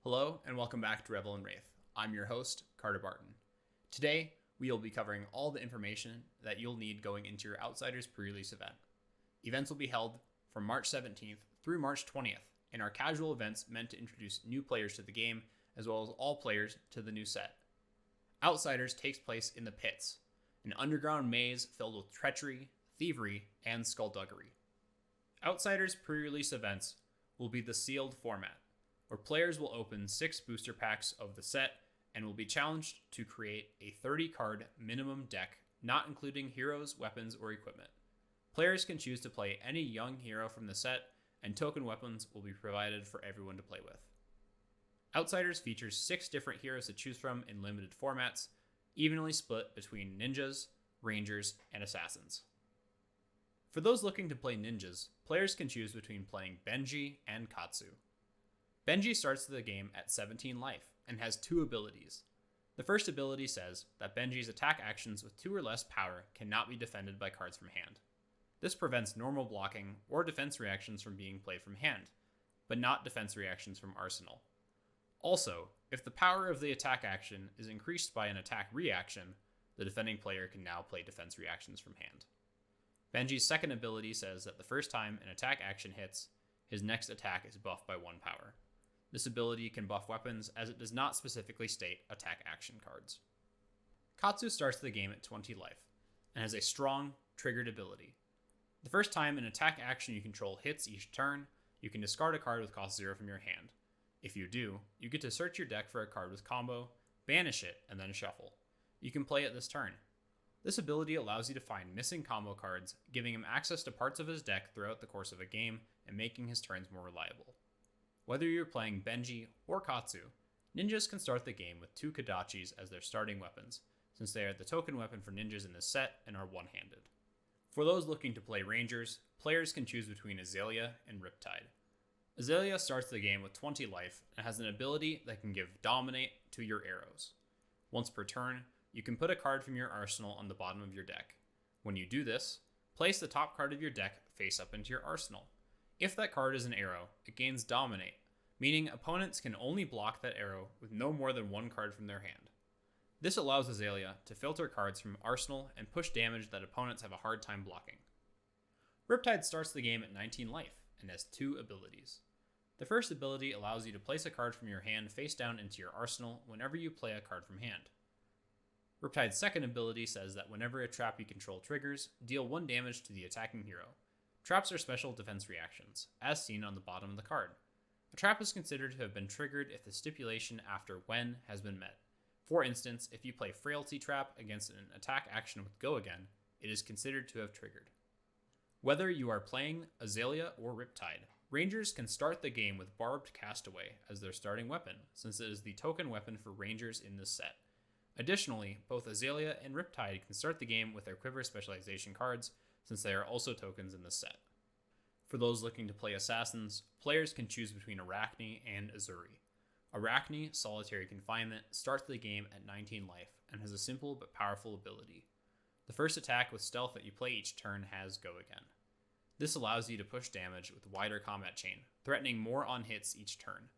Hello, and welcome back to Revel and Wraith. I'm your host, Carter Barton. Today, we will be covering all the information that you'll need going into your Outsiders pre-release event. Events will be held from March 17th through March 20th, and are casual events meant to introduce new players to the game, as well as all players to the new set. Outsiders takes place in the Pits, an underground maze filled with treachery, thievery, and skullduggery. Outsiders pre-release events will be the sealed format, where players will open 6 booster packs of the set and will be challenged to create a 30-card minimum deck, not including heroes, weapons, or equipment. Players can choose to play any young hero from the set, and token weapons will be provided for everyone to play with. Outsiders features 6 different heroes to choose from in limited formats, evenly split between ninjas, rangers, and assassins. For those looking to play ninjas, players can choose between playing Benji and Katsu. Benji starts the game at 17 life and has 2 abilities. The first ability says that Benji's attack actions with 2 or less power cannot be defended by cards from hand. This prevents normal blocking or defense reactions from being played from hand, but not defense reactions from arsenal. Also, if the power of the attack action is increased by an attack reaction, the defending player can now play defense reactions from hand. Benji's second ability says that the first time an attack action hits, his next attack is buffed by 1 power. This ability can buff weapons, as it does not specifically state attack action cards. Katsu starts the game at 20 life, and has a strong, triggered ability. The first time an attack action you control hits each turn, you can discard a card with cost 0 from your hand. If you do, you get to search your deck for a card with combo, banish it, and then shuffle. You can play it this turn. This ability allows you to find missing combo cards, giving him access to parts of his deck throughout the course of a game, and making his turns more reliable. Whether you're playing Benji or Katsu, ninjas can start the game with 2 Kodachis as their starting weapons, since they are the token weapon for ninjas in this set and are one-handed. For those looking to play rangers, players can choose between Azalea and Riptide. Azalea starts the game with 20 life and has an ability that can give Dominate to your arrows. Once per turn, you can put a card from your arsenal on the bottom of your deck. When you do this, place the top card of your deck face up into your arsenal. If that card is an arrow, it gains Dominate, meaning opponents can only block that arrow with no more than 1 card from their hand. This allows Azalea to filter cards from arsenal and push damage that opponents have a hard time blocking. Riptide starts the game at 19 life and has 2 abilities. The first ability allows you to place a card from your hand face down into your arsenal whenever you play a card from hand. Riptide's second ability says that whenever a trap you control triggers, deal 1 damage to the attacking hero. Traps are special defense reactions, as seen on the bottom of the card. A trap is considered to have been triggered if the stipulation after when has been met. For instance, if you play Frailty Trap against an attack action with Go Again, it is considered to have triggered. Whether you are playing Azalea or Riptide, Rangers can start the game with Barbed Castaway as their starting weapon, since it is the token weapon for Rangers in this set. Additionally, both Azalea and Riptide can start the game with their Quiver specialization cards, since they are also tokens in the set. For those looking to play assassins, players can choose between Arakni and Uzuri. Arakni, Solitary Confinement, starts the game at 19 life and has a simple but powerful ability. The first attack with stealth that you play each turn has Go Again. This allows you to push damage with wider combat chain, threatening more on hits each turn.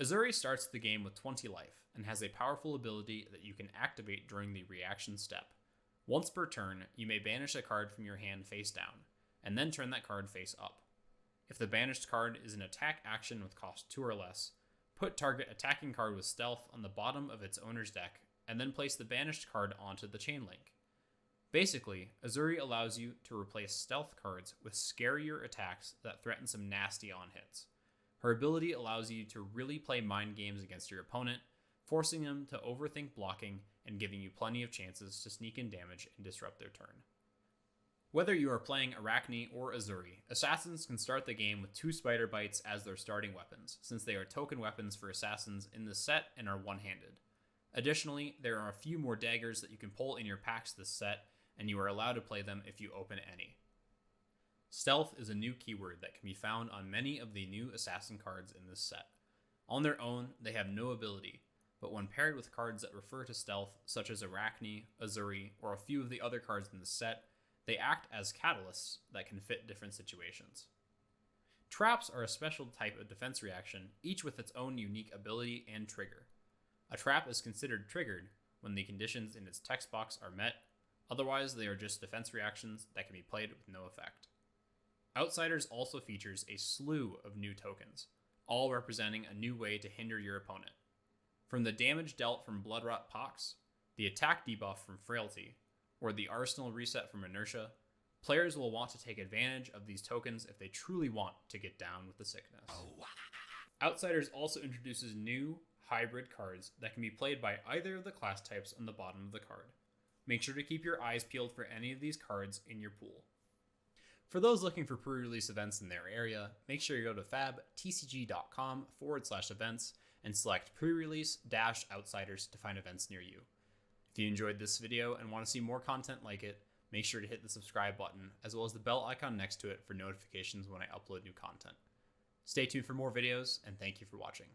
Uzuri starts the game with 20 life and has a powerful ability that you can activate during the reaction step. Once per turn, you may banish a card from your hand face down, and then turn that card face up. If the banished card is an attack action with cost 2 or less, put target attacking card with stealth on the bottom of its owner's deck, and then place the banished card onto the chain link. Basically, Uzuri allows you to replace stealth cards with scarier attacks that threaten some nasty on hits. Her ability allows you to really play mind games against your opponent, forcing them to overthink blocking and giving you plenty of chances to sneak in damage and disrupt their turn. Whether you are playing Arakni or Uzuri, assassins can start the game with 2 spider bites as their starting weapons, since they are token weapons for assassins in this set and are one-handed. Additionally, there are a few more daggers that you can pull in your packs this set, and you are allowed to play them if you open any. Stealth is a new keyword that can be found on many of the new assassin cards in this set. On their own, they have no ability, but when paired with cards that refer to stealth, such as Arakni, Uzuri, or a few of the other cards in the set, they act as catalysts that can fit different situations. Traps are a special type of defense reaction, each with its own unique ability and trigger. A trap is considered triggered when the conditions in its text box are met, otherwise they are just defense reactions that can be played with no effect. Outsiders also features a slew of new tokens, all representing a new way to hinder your opponent. From the damage dealt from Bloodrot Pox, the attack debuff from Frailty, or the arsenal reset from Inertia, players will want to take advantage of these tokens if they truly want to get down with the sickness. Outsiders also introduces new hybrid cards that can be played by either of the class types on the bottom of the card. Make sure to keep your eyes peeled for any of these cards in your pool. For those looking for pre-release events in their area, make sure you go to fabtcg.com/events and select pre-release-outsiders to find events near you. If you enjoyed this video and want to see more content like it, make sure to hit the subscribe button as well as the bell icon next to it for notifications when I upload new content. Stay tuned for more videos, and thank you for watching.